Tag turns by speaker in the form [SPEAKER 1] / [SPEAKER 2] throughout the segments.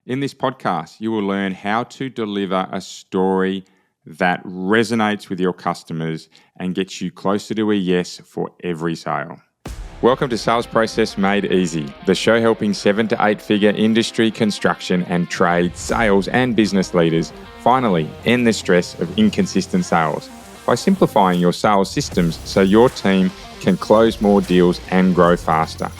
[SPEAKER 1] In this podcast, you will learn how to deliver a story that resonates with your customers and gets you closer to a yes for every sale. Welcome to Sales Process Made Easy, the show helping 7 to 8 figure industry, construction and trade, sales and business leaders finally end the stress of inconsistent sales by simplifying your sales systems so your team can close more deals and grow faster.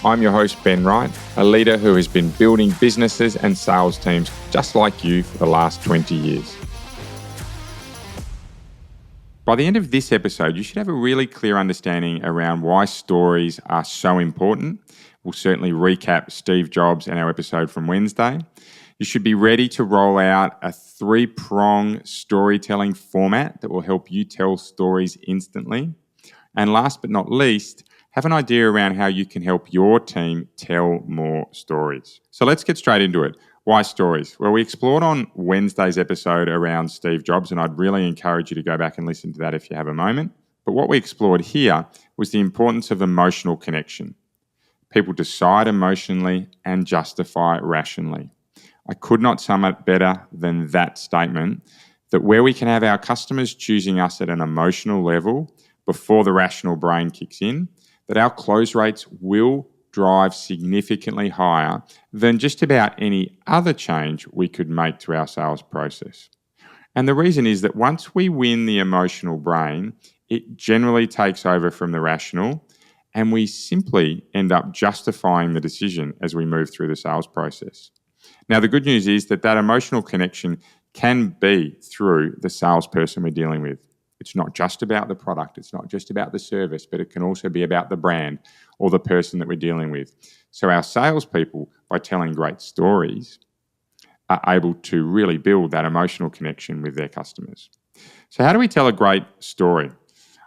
[SPEAKER 1] I'm your host, Ben Wright, a leader who has been building businesses and sales teams just like you for the last 20 years. By the end of this episode, you should have a really clear understanding around why stories are so important. We'll certainly recap Steve Jobs and our episode from Wednesday. You should be ready to roll out a 3-prong storytelling format that will help you tell stories instantly. And last but not least, have an idea around how you can help your team tell more stories. So let's get straight into it. Why stories? Well, we explored on Wednesday's episode around Steve Jobs, and I'd really encourage you to go back and listen to that if you have a moment. But what we explored here was the importance of emotional connection. People decide emotionally and justify rationally. I could not sum it better than that statement, that where we can have our customers choosing us at an emotional level before the rational brain kicks in, that our close rates will drive significantly higher than just about any other change we could make to our sales process. And the reason is that once we win the emotional brain, it generally takes over from the rational, and we simply end up justifying the decision as we move through the sales process. Now, the good news is that emotional connection can be through the salesperson we're dealing with. It's not just about the product, it's not just about the service, but it can also be about the brand or the person that we're dealing with. So our salespeople, by telling great stories, are able to really build that emotional connection with their customers. So how do we tell a great story?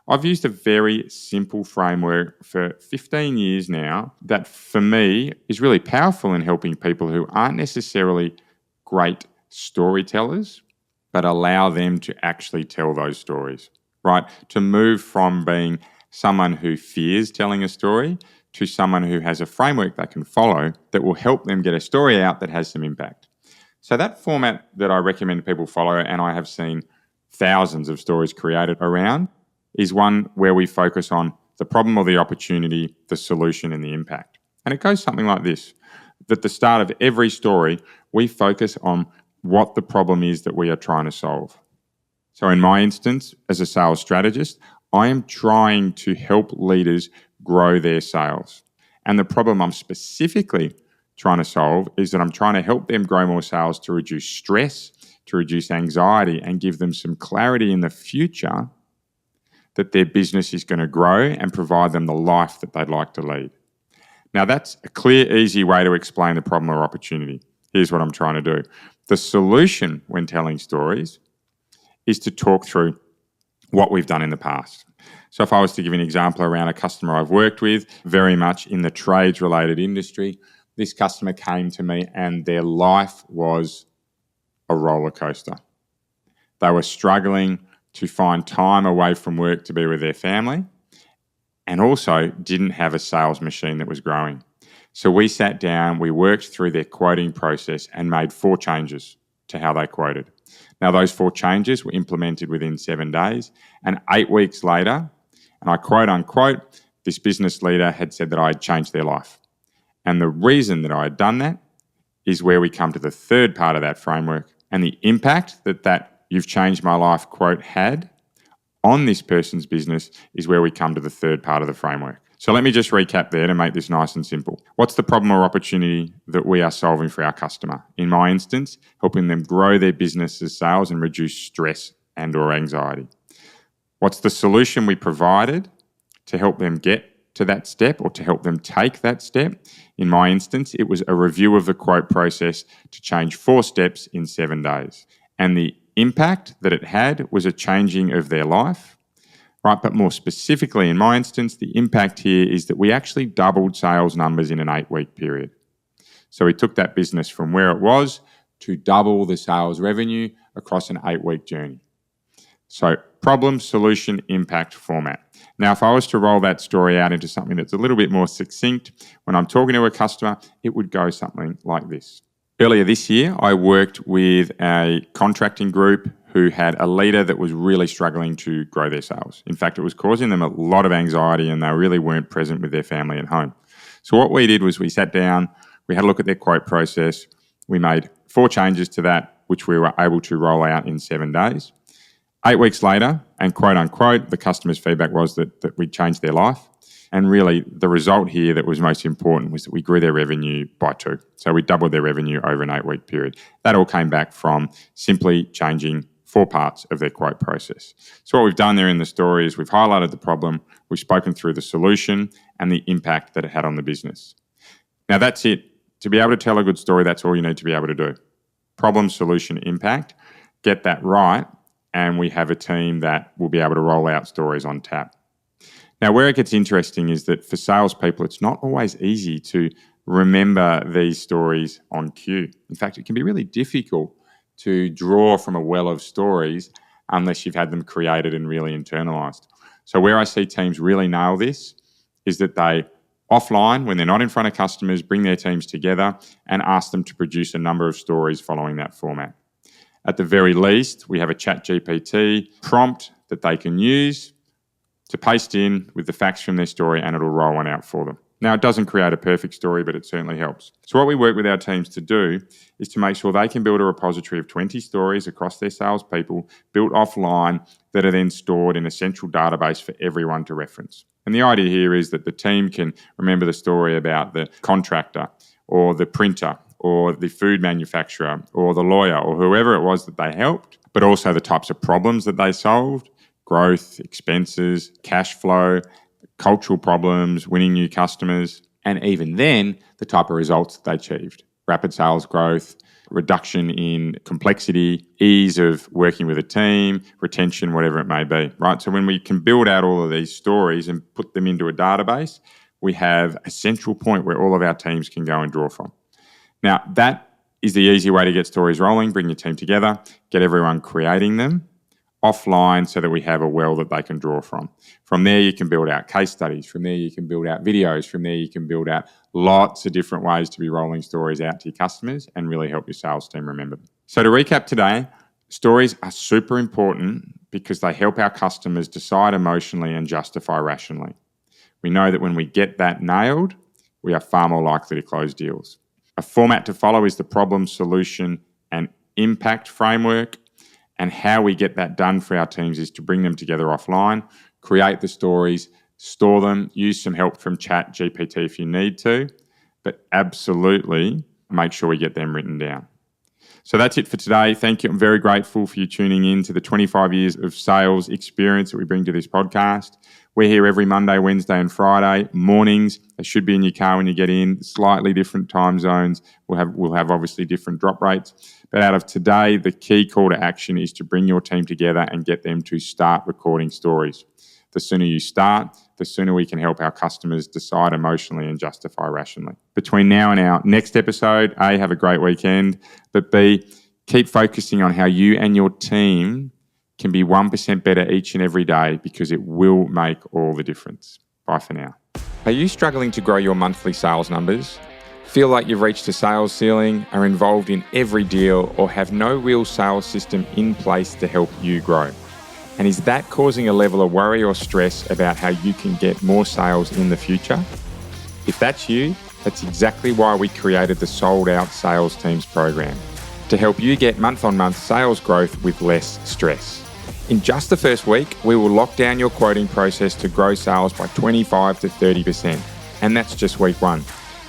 [SPEAKER 1] I've used a very simple framework for 15 years now that for me is really powerful in helping people who aren't necessarily great storytellers, but allow them to actually tell those stories, right? To move from being someone who fears telling a story to someone who has a framework they can follow that will help them get a story out that has some impact. So that format that I recommend people follow, and I have seen thousands of stories created around, is one where we focus on the problem or the opportunity, the solution and the impact. And it goes something like this. At the start of every story, we focus on what the problem is that we are trying to solve. So in my instance, as a sales strategist, I am trying to help leaders grow their sales. And the problem I'm specifically trying to solve is that I'm trying to help them grow more sales to reduce stress, to reduce anxiety, and give them some clarity in the future that their business is going to grow and provide them the life that they'd like to lead. Now, that's a clear, easy way to explain the problem or opportunity. Here's what I'm trying to do. The solution when telling stories is to talk through what we've done in the past. So if I was to give an example around a customer I've worked with, very much in the trades-related industry, this customer came to me and their life was a roller coaster. They were struggling to find time away from work to be with their family, and also didn't have a sales machine that was growing. So we sat down, we worked through their quoting process and made 4 changes to how they quoted. Now, those 4 changes were implemented within 7 days, and 8 weeks later, and I quote unquote, this business leader had said that I had changed their life. And the reason that I had done that is where we come to the third part of that framework, and the impact that you've changed my life quote had on this person's business is where we come to the third part of the framework. So let me just recap there to make this nice and simple. What's the problem or opportunity that we are solving for our customer? In my instance, helping them grow their business's sales and reduce stress and or anxiety. What's the solution we provided to help them get to that step or to help them take that step? In my instance, it was a review of the quote process to change 4 steps in 7 days. And the impact that it had was a changing of their life, right? But more specifically, in my instance, the impact here is that we actually doubled sales numbers in an 8-week period. So we took that business from where it was to double the sales revenue across an 8-week journey. So problem, solution, impact format. Now, if I was to roll that story out into something that's a little bit more succinct, when I'm talking to a customer, it would go something like this. Earlier this year, I worked with a contracting group who had a leader that was really struggling to grow their sales. In fact, it was causing them a lot of anxiety and they really weren't present with their family at home. So what we did was we sat down, we had a look at their quote process, we made 4 changes to that, which we were able to roll out in 7 days. 8 weeks later, and quote unquote, the customer's feedback was that we changed their life. And really, the result here that was most important was that we grew their revenue by 2. So we doubled their revenue over an 8-week period. That all came back from simply changing 4 parts of their quote process. So what we've done there in the story is we've highlighted the problem, we've spoken through the solution and the impact that it had on the business. Now that's it. To be able to tell a good story, that's all you need to be able to do. Problem, solution, impact. Get that right, and we have a team that will be able to roll out stories on tap. Now, where it gets interesting is that for salespeople, it's not always easy to remember these stories on cue. In fact, it can be really difficult to draw from a well of stories unless you've had them created and really internalized. So where I see teams really nail this is that they, offline, when they're not in front of customers, bring their teams together and ask them to produce a number of stories following that format. At the very least, we have a ChatGPT prompt that they can use to paste in with the facts from their story and it'll roll one out for them. Now, it doesn't create a perfect story, but it certainly helps. So what we work with our teams to do is to make sure they can build a repository of 20 stories across their salespeople built offline that are then stored in a central database for everyone to reference. And the idea here is that the team can remember the story about the contractor or the printer or the food manufacturer or the lawyer or whoever it was that they helped, but also the types of problems that they solved: growth, expenses, cash flow, cultural problems, winning new customers, and even then, the type of results that they achieved. Rapid sales growth, reduction in complexity, ease of working with a team, retention, whatever it may be, right? So when we can build out all of these stories and put them into a database, we have a central point where all of our teams can go and draw from. Now, that is the easy way to get stories rolling. Bring your team together, get everyone creating them offline so that we have a well that they can draw from. From there, you can build out case studies. From there, you can build out videos. From there, you can build out lots of different ways to be rolling stories out to your customers and really help your sales team remember them. So to recap today, stories are super important because they help our customers decide emotionally and justify rationally. We know that when we get that nailed, we are far more likely to close deals. A format to follow is the problem, solution, and impact framework. And how we get that done for our teams is to bring them together offline, create the stories, store them, use some help from ChatGPT if you need to, but absolutely make sure we get them written down. So that's it for today. Thank you. I'm very grateful for you tuning in to the 25 years of sales experience that we bring to this podcast. We're here every Monday, Wednesday and Friday mornings. They should be in your car when you get in. Slightly different time zones. We'll have obviously different drop rates. But out of today, the key call to action is to bring your team together and get them to start recording stories. The sooner you start, the sooner we can help our customers decide emotionally and justify rationally. Between now and our next episode, A, have a great weekend, but B, keep focusing on how you and your team can be 1% better each and every day because it will make all the difference. Bye for now. Are you struggling to grow your monthly sales numbers? Feel like you've reached a sales ceiling, are involved in every deal, or have no real sales system in place to help you grow? And is that causing a level of worry or stress about how you can get more sales in the future? If that's you, that's exactly why we created the Sold Out Sales Teams program, to help you get month-on-month sales growth with less stress. In just the first week, we will lock down your quoting process to grow sales by 25 to 30%. And that's just week 1.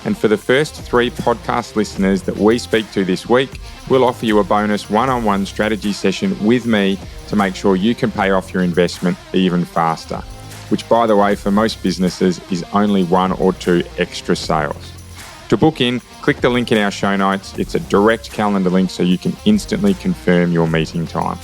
[SPEAKER 1] And for the first 3 podcast listeners that we speak to this week, we'll offer you a bonus one-on-one strategy session with me to make sure you can pay off your investment even faster, which, by the way, for most businesses is only 1 or 2 extra sales. To book in, click the link in our show notes. It's a direct calendar link so you can instantly confirm your meeting time.